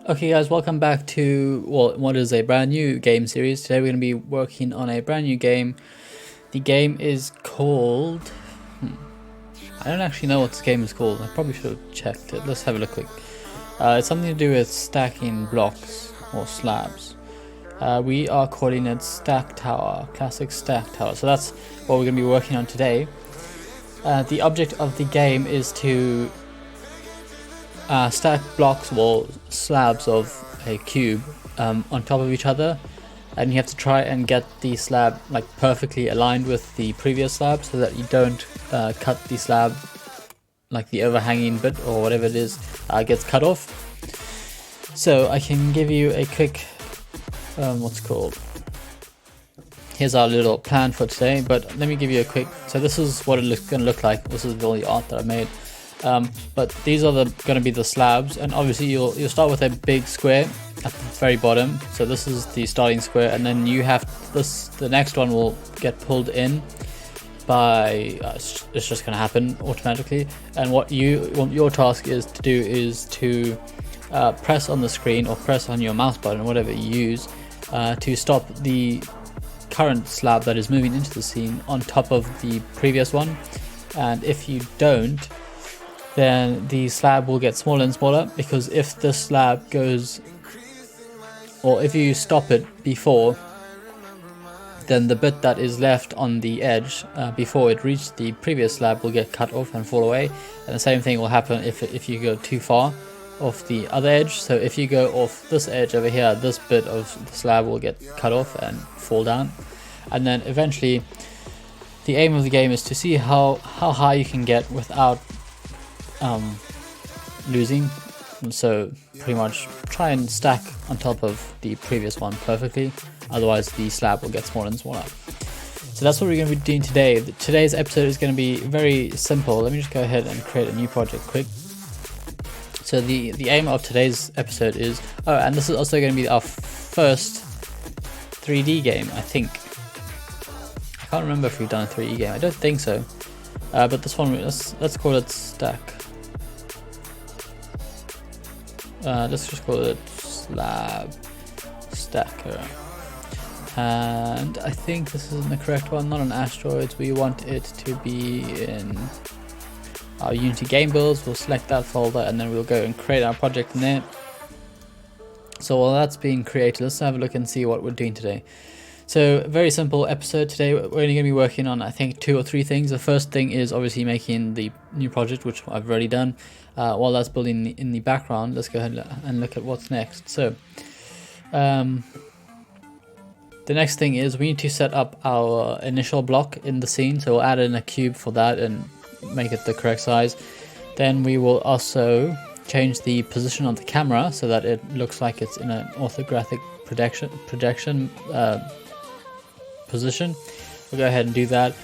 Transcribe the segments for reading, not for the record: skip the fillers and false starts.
Okay guys, welcome back to what is a brand new game series. Today we're going to be working on a brand new game. The game is called... I don't actually know what this game is called. I probably should have checked it. Let's have a look quick. It's something to do with stacking blocks or slabs. We are calling it Stack Tower, Classic Stack Tower. So that's what we're going to be working on today. The object of the game is to stack blocks or slabs of a cube on top of each other, and you have to try and get the slab like perfectly aligned with the previous slab so that you don't cut the slab, like the overhanging bit or whatever it is gets cut off. So I can give you a quick here's our little plan for today, but let me give you a quick, so this is what it's going to look like. This is all the art that I made. But these are going to be the slabs, and obviously you'll start with a big square at the very bottom. So this is the starting square, and then you have this. The next one will get pulled in by it's just going to happen automatically. And what your task is to do is to press on the screen or press on your mouse button, whatever you use, to stop the current slab that is moving into the scene on top of the previous one. And if you don't, then the slab will get smaller and smaller, because if the slab goes, or if you stop it before, then the bit that is left on the edge before it reaches the previous slab will get cut off and fall away. And the same thing will happen if you go too far off the other edge. So if you go off this edge over here, this bit of the slab will get cut off and fall down. And then eventually the aim of the game is to see how high you can get without losing. And so pretty much try and stack on top of the previous one perfectly, otherwise the slab will get smaller and smaller. So that's what we're going to be doing today. Today's episode is going to be very simple. Let me just go ahead and create a new project quick. So the aim of today's episode is, and this is also going to be our first 3D game, I think. I can't remember if we've done a 3D game. I don't think so. But this one, let's call it Stack. Let's just call it Slab Stacker. And I think this isn't the correct one, not on asteroids. We want it to be in our Unity game builds. We'll select that folder and then we'll go and create our project in there. So while that's being created, let's have a look and see what we're doing today. So very simple episode today. We're only going to be working on, I think, 2 or 3 things. The first thing is obviously making the new project, which I've already done. While that's building in the background, let's go ahead and look at what's next. So the next thing is we need to set up our initial block in the scene. So we'll add in a cube for that and make it the correct size. Then we will also change the position of the camera so that it looks like it's in an orthographic projection position. We'll go ahead and do that.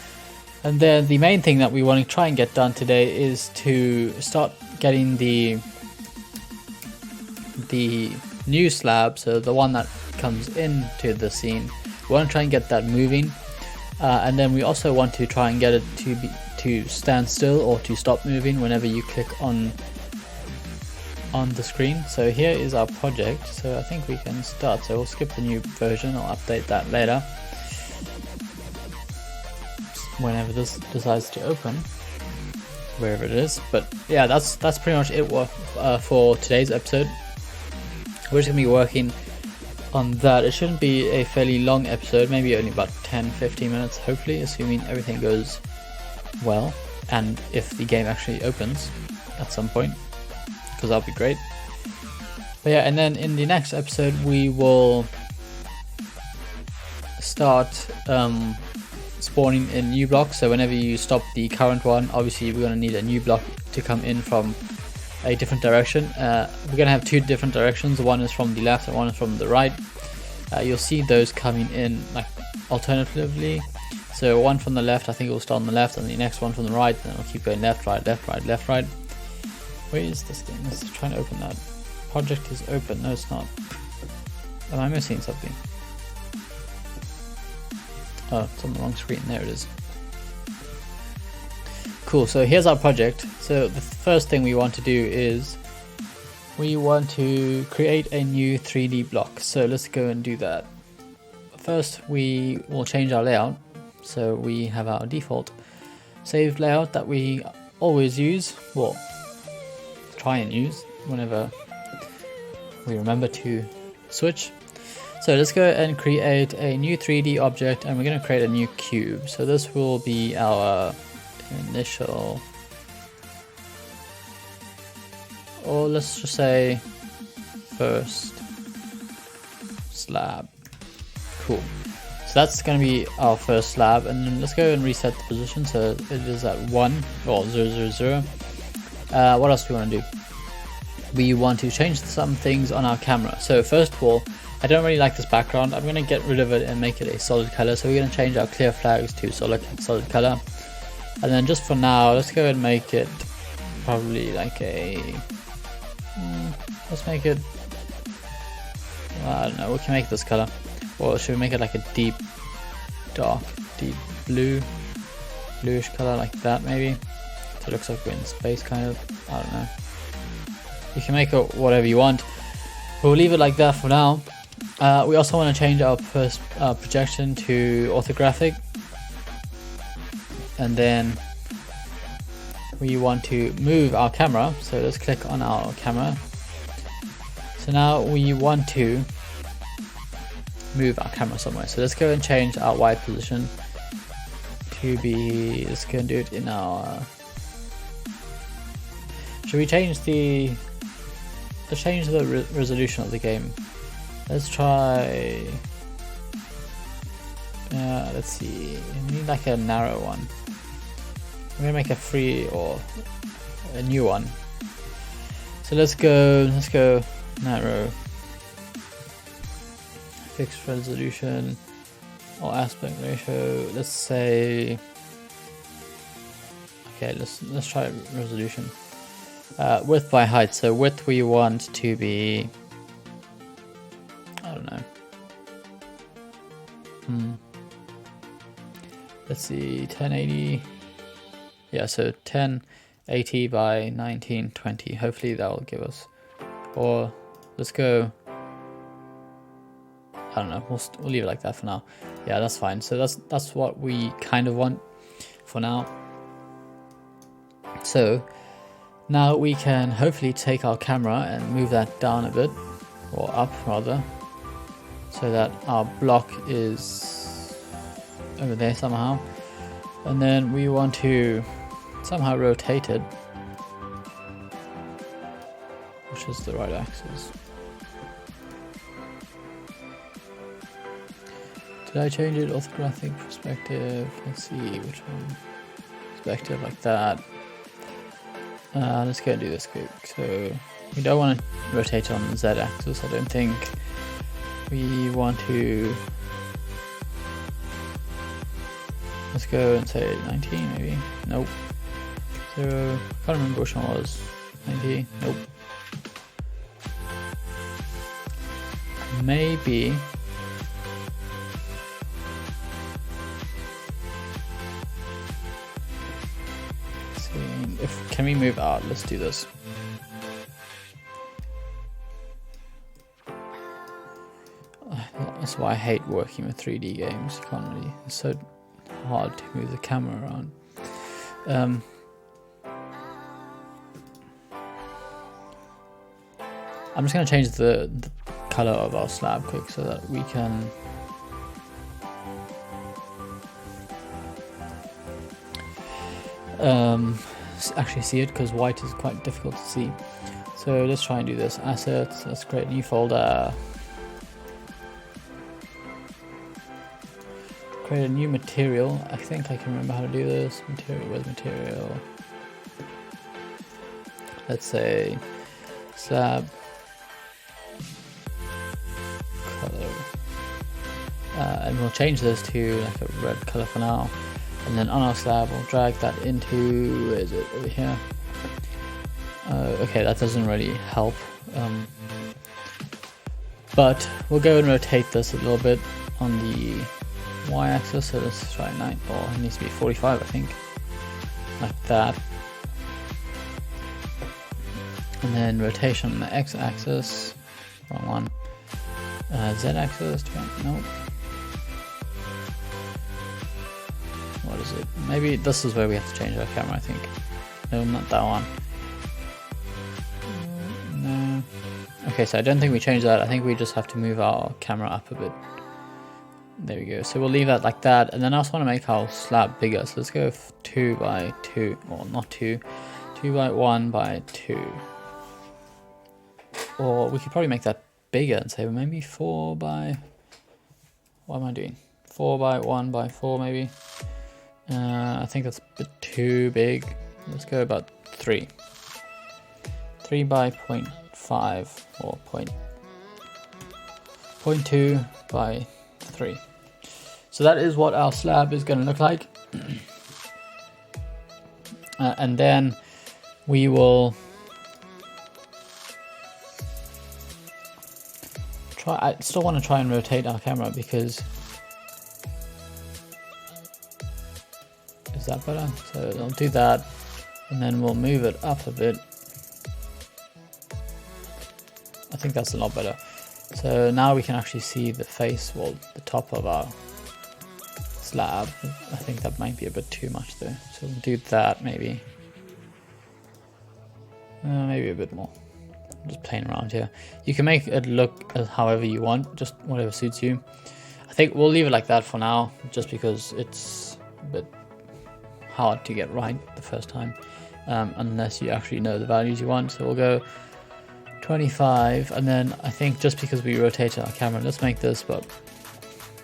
And then the main thing that we want to try and get done today is to start getting the new slab, so the one that comes into the scene. We want to try and get that moving, and then we also want to try and get it to stand still or to stop moving whenever you click on the screen. So here is our project. So I think we can start. So we'll skip the new version. I'll update that later whenever this decides to open, wherever it is. But yeah, that's pretty much it for today's episode. We're just gonna be working on that. It shouldn't be a fairly long episode, maybe only about 10-15 minutes, hopefully, assuming everything goes well and if the game actually opens at some point, because that'll be great. But yeah, and then in the next episode we will start spawning in new blocks. So whenever you stop the current one, obviously we're going to need a new block to come in from a different direction. We're going to have 2 different directions. One is from the left and one is from the right. You'll see those coming in like alternatively. So one from the left, I think it will start on the left, and the next one from the right, and it'll keep going left, right, left, right, left, right. Where is this thing? Let's try and open that. Project is open. No, it's not. Am I missing something? Oh, it's on the wrong screen. There it is. Cool, so here's our project. So the first thing we want to do is we want to create a new 3D block. So let's go and do that. First, we will change our layout. So we have our default saved layout that we always use, well, try and use whenever we remember to switch. So let's go and create a new 3D object, and we're going to create a new cube. So this will be our initial, or let's just say first slab. Cool. So that's going to be our first slab, and then let's go and reset the position so it is at 1 or 0, 0, 0. What else do we want to do? We want to change some things on our camera. So first of all, I don't really like this background. I'm going to get rid of it and make it a solid color. So we're going to change our clear flags to solid color. And then just for now, let's go and make it probably like a, let's make it, I don't know, we can make this color. Or should we make it like a deep blue, bluish color like that maybe? So it looks like we're in space kind of, I don't know. You can make it whatever you want. We'll leave it like that for now. We also want to change our first projection to orthographic, and then we want to move our camera. So let's click on our camera. So now we want to move our camera somewhere. So let's go and change our Y position to be, let's go and do it in our, should we change the, let's change the resolution of the game. Let's try, let's see, we need like a narrow one. I'm gonna make a free or a new one. So let's go narrow, fixed resolution or aspect ratio. Let's say, okay, let's try resolution. Width by height. So width we want to be, I don't know. Let's see, 1080. Yeah, so 1080 by 1920. Hopefully that will give us. Or let's go. I don't know. We'll leave it like that for now. Yeah, that's fine. So that's what we kind of want for now. So now we can hopefully take our camera and move that down a bit, or up rather, so that our block is over there somehow. And then we want to somehow rotate it, which is the right axis. Did I change it? Orthographic perspective. Let's see which one. Perspective like that. Let's go and do this quick. So we don't want to rotate on the Z axis, I don't think. We want to, let's go and say 19 maybe. Nope. 0. Can't remember which one was. 90. Nope. Maybe. Can we move out? Let's do this. That's why I hate working with 3D games. You can't really, it's so hard to move the camera around. I'm just going to change the color of our slab quick so that we can actually see it, because white is quite difficult to see. So let's try and do this. Assets, let's create a new folder. Create a new material. I think I can remember how to do this. Material, where's material? Let's say slab color. And we'll change this to like a red color for now. And then on our slab, we'll drag that into, where is it, over here. Okay, that doesn't really help. But we'll go and rotate this a little bit on the y-axis. So let's try 9, or it needs to be 45, I think. Like that. And then rotation on the x-axis, wrong one. Z-axis, nope. What is it? Maybe this is where we have to change our camera, I think. No, not that one. No. Okay, so I don't think we change that. I think we just have to move our camera up a bit. There we go. So we'll leave that like that. And then I also want to make our slab bigger. So let's go 2 by 2, or not 2, 2 by 1 by 2. Or we could probably make that bigger and say maybe 4 by, what am I doing? 4 by 1 by 4 maybe. I think that's a bit too big. Let's go about 3. 3 by 0.5 or 0.2 by 3. So that is what our slab is going to look like. And then we will try. I still want to try and rotate our camera because is that better? So I'll do that, and then we'll move it up a bit. I think that's a lot better. So now we can actually see the face, well, the top of our slab. I think that might be a bit too much though. So we'll do that maybe. Maybe a bit more. I'm just playing around here. You can make it look however you want, just whatever suits you. I think we'll leave it like that for now, just because it's a bit hard to get right the first time, unless you actually know the values you want. So we'll go 25, and then I think just because we rotated our camera, let's make this, but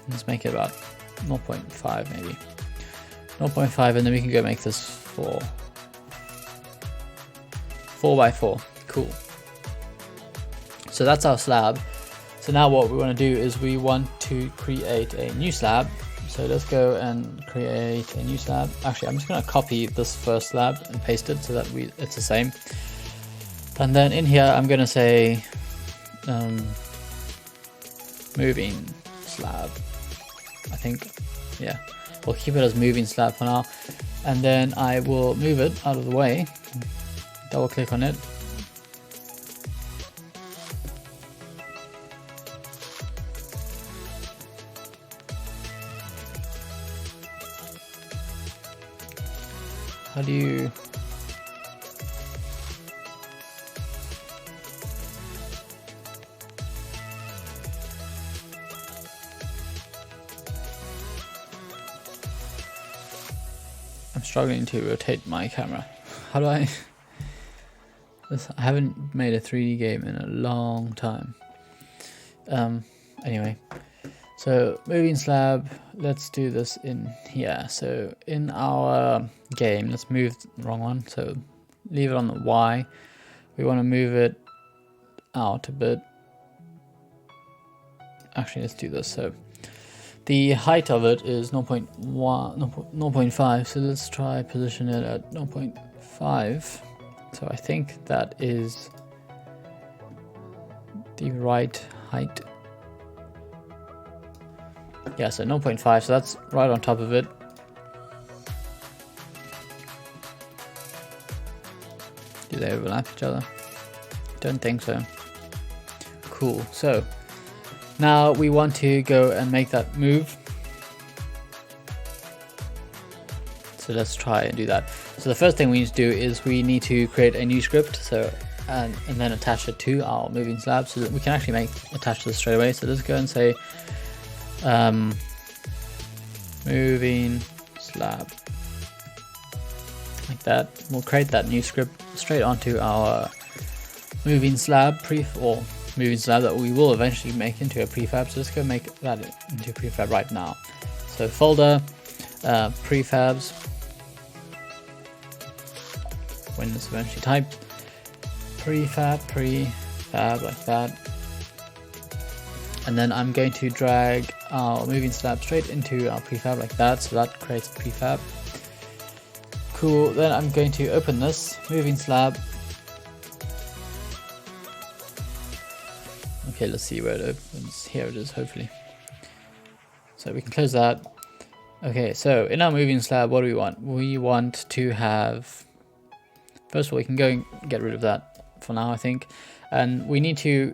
let's make it about 0.5 maybe. 0.5, and then we can go make this 4 by 4. Cool. So that's our slab. So now what we want to do is we want to create a new slab. So let's go and create a new slab. Actually, I'm just going to copy this first slab and paste it so that it's the same. And then in here, I'm going to say moving slab. I think, yeah, we'll keep it as moving slab for now. And then I will move it out of the way. Double click on it. How do you... I'm struggling to rotate my camera. How do I... I haven't made a 3D game in a long time. Anyway, so moving slab, let's do this in here. So in our game, let's move the wrong one. So leave it on the Y. We want to move it out a bit. Actually, let's do this. So the height of it is 0.5. So let's try position it at 0.5. So I think that is the right height. Yeah, so 0.5, so that's right on top of it. Do they overlap each other? Don't think so. Cool, so now we want to go and make that move. So let's try and do that. So the first thing we need to do is we need to create a new script, so and then attach it to our moving slab so that we can actually attach this straight away. So let's go and say moving slab like that. We'll create that new script straight onto our moving slab moving slab that we will eventually make into a prefab. So let's go make that into a prefab right now. So folder, prefabs, when it's eventually typed, prefab like that. And then I'm going to drag our moving slab straight into our prefab like that, so that creates a prefab. Cool, then I'm going to open this moving slab. Okay, let's see where it opens. Here it is, hopefully. So we can close that. Okay, so in our moving slab, what do we want? We want to have, first of all, we can go and get rid of that for now, I think. And we need to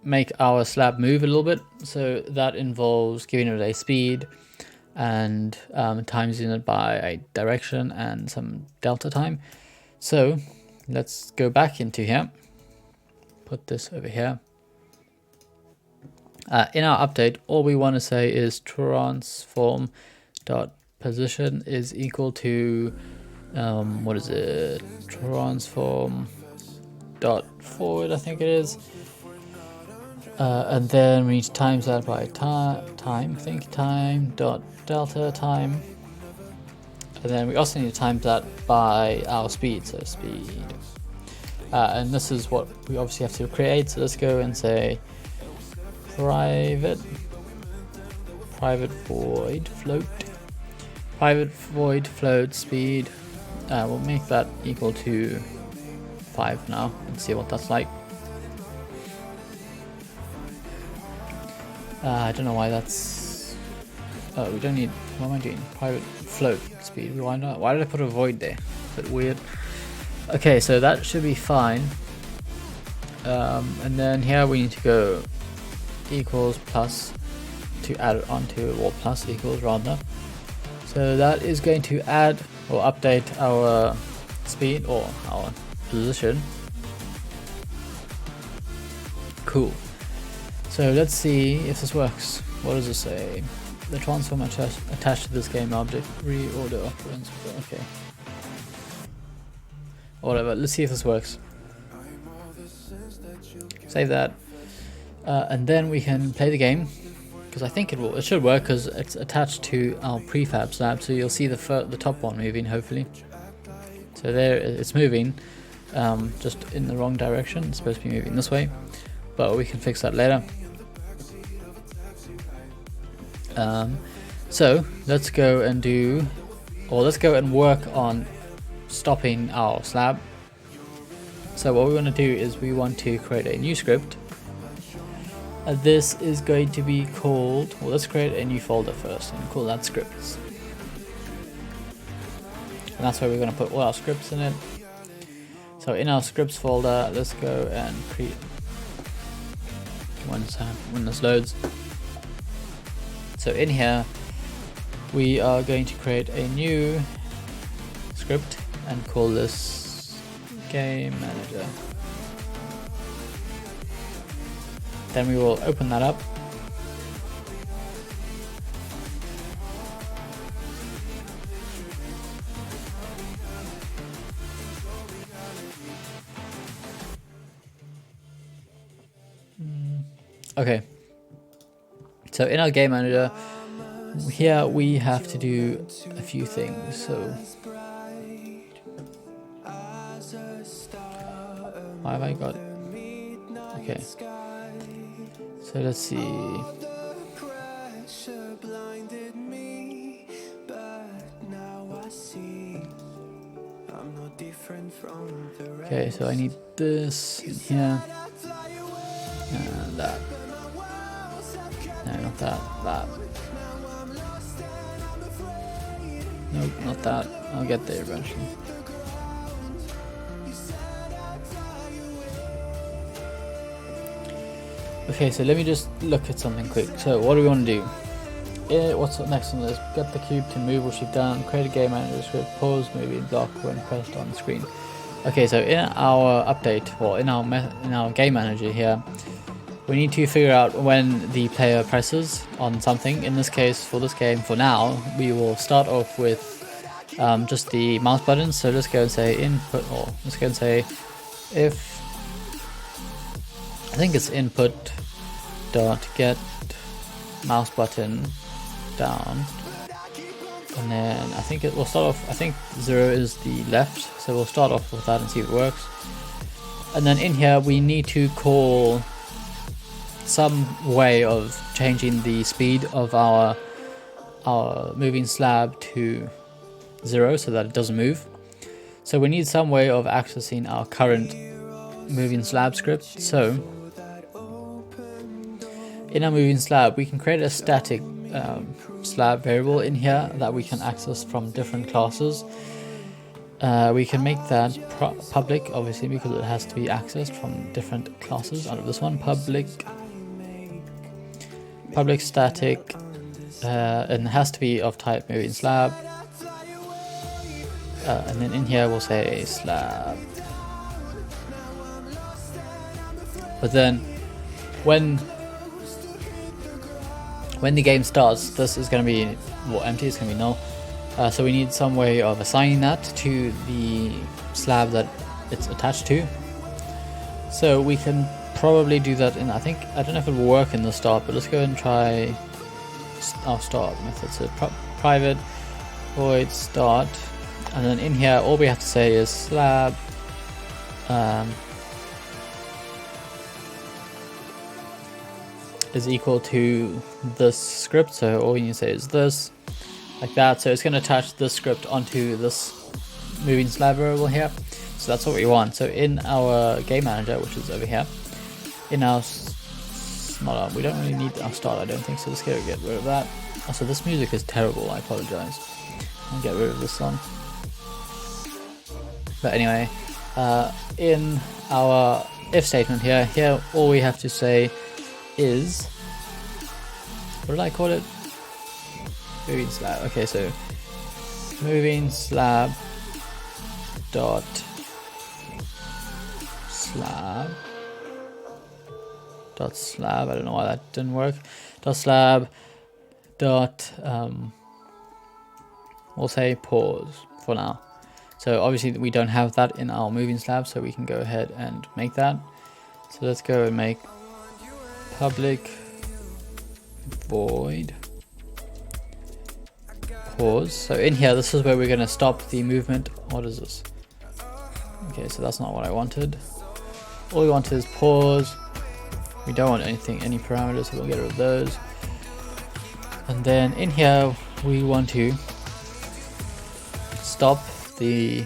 make our slab move a little bit, so that involves giving it a speed and timesing it by a direction and some delta time. So let's go back into here, put this over here. In our update, all we want to say is transform dot position is equal to what is it, transform dot forward, I think it is, and then we need to times that by time dot delta time, and then we also need to times that by our speed, so speed, and this is what we obviously have to create. So let's go and say private void float speed. We'll make that equal to 5 now and see what that's like. I don't know why that's. Oh, we don't need. What am I doing? Private float speed. Why not? Why did I put a void there? A bit weird. Okay, so that should be fine. And then here we need to go equals plus to add it onto, or plus equals rather. So that is going to add or update our speed or our position. Cool. So let's see if this works. What does it say? The transform attached to this game object reorder operands. Okay. Whatever. Let's see if this works. Save that, and then we can play the game. Because I think it should work because it's attached to our prefab slab, so you'll see the top one moving hopefully. So there it's moving, just in the wrong direction. It's supposed to be moving this way, but we can fix that later. So let's go and work on stopping our slab. So what we want to do is we want to create a new script. This is going to be called, well, let's create a new folder first and call that scripts. And that's where we're going to put all our scripts in it. So in our scripts folder, let's go and create, when this loads. So in here, we are going to create a new script and call this game manager. Then we will open that up. Okay. So in our game manager, here we have to do a few things. So why have I got? Okay. So let's see. Okay, so I need this in here. And that. No, not that. That. Nope, not that. I'll get there eventually. Okay, so let me just look at something quick. So what do we want to do? What's up next on this? Get the cube to move which you've done. Create a game manager script. Pause movie block when pressed on the screen. Okay, so in our update, or in our game manager here, we need to figure out when the player presses on something. In this case, for this game, for now, we will start off with just the mouse button. So let's go and say input, or let's go and say if, I think it's input dot get mouse button down, and then I think it will start off, I think 0 is the left, so we'll start off with that and see if it works. And then in here we need to call some way of changing the speed of our moving slab to 0 so that it doesn't move. So we need some way of accessing our current moving slab script. So in our moving slab, we can create a static slab variable in here that we can access from different classes. We can make that public, obviously, because it has to be accessed from different classes out of this one. Public static, and it has to be of type moving slab. And then in here we'll say slab. But then when the game starts, this is going to be empty, it's going to be null. So we need some way of assigning that to the slab that it's attached to. So we can probably do that in, I don't know if it will work in the start, but let's go and try our start method. So private void start, and then in here all we have to say is slab is equal to this script. So all we need to say is this, like that. So it's going to attach this script onto this moving slab variable here. So that's what we want. So in our game manager, which is over here, in our we don't really need our start, I don't think. So let's get rid of that. Also, this music is terrible, I apologize. I'll get rid of this song. But anyway, in our if statement here all we have to say is, what did I call it? Moving slab. Okay, so moving slab dot slab. I don't know why that didn't work. Dot slab dot we'll say pause for now. So obviously we don't have that in our moving slab, so we can go ahead and make that. So let's go and make public void pause. So in here, this is where we're going to stop the movement. What is this? Okay, so that's not what I wanted. All we want is pause. We don't want any parameters, so we'll get rid of those. And then in here we want to stop the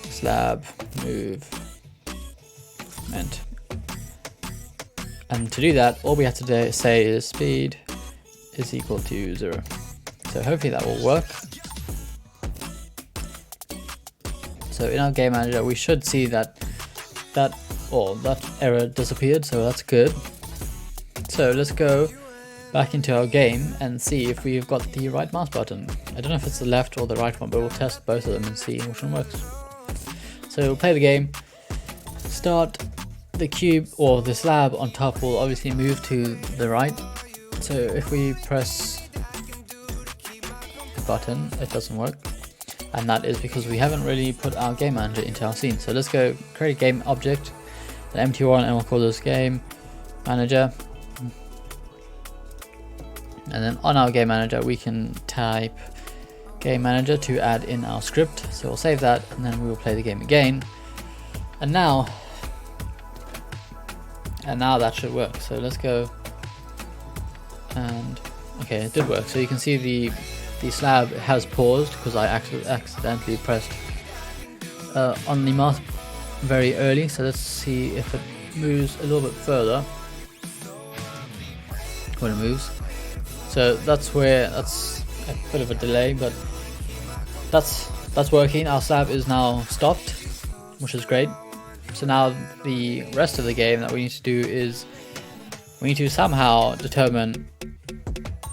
slab movement. And to do that, all we have to say is speed is equal to 0. So hopefully that will work. So in our game manager, we should see that error disappeared, so that's good. So let's go back into our game and see if we've got the right mouse button. I don't know if it's the left or the right one, but we'll test both of them and see which one works. So we'll play the game, start. The cube or the slab on top will obviously move to the right. So if we press the button, it doesn't work, and that is because we haven't really put our game manager into our scene. So let's go create a game object, an empty one, and we'll call this game manager. And then on our game manager we can type game manager to add in our script. So we'll save that, and then we will play the game again. And now that should work. So let's go, and okay, it did work. So you can see the slab has paused because I accidentally pressed on the mouse very early. So let's see if it moves a little bit further when it moves. So that's a bit of a delay, but that's working. Our slab is now stopped, which is great. So now the rest of the game that we need to do is we need to somehow determine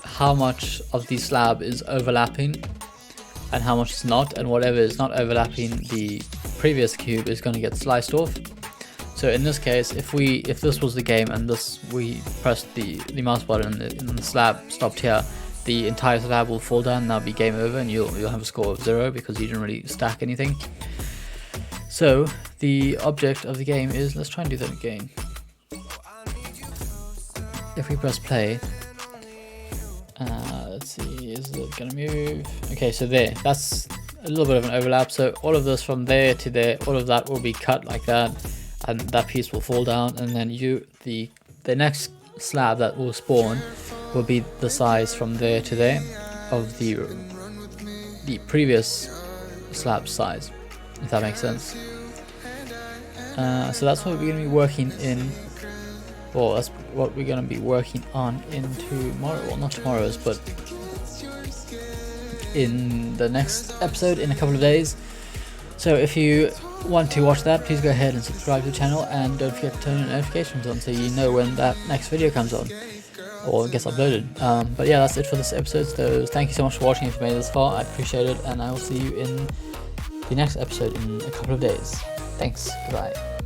how much of the slab is overlapping and how much is not, and whatever is not overlapping the previous cube is going to get sliced off. So in this case, if this was the game and we pressed the mouse button and the slab stopped here, the entire slab will fall down and that'll be game over, and you'll have a score of 0 because you didn't really stack anything. So the object of the game is, let's try and do that again. If we press play, let's see, is it gonna move? Okay, so that's a little bit of an overlap. So all of this from there to there, all of that will be cut like that, and that piece will fall down, and then the next slab that will spawn will be the size from there to there of the previous slab size, if that makes sense. So that's what we're going to be working in, well, that's what we're going to be working on in tomorrow, well, not tomorrow's, but in the next episode in a couple of days. So if you want to watch that, please go ahead and subscribe to the channel, and don't forget to turn your notifications on so you know when that next video comes on or gets uploaded. But yeah, that's it for this episode. So thank you so much for watching. If you made it this far, I appreciate it, and I will see you in the next episode in a couple of days. Thanks. Goodbye.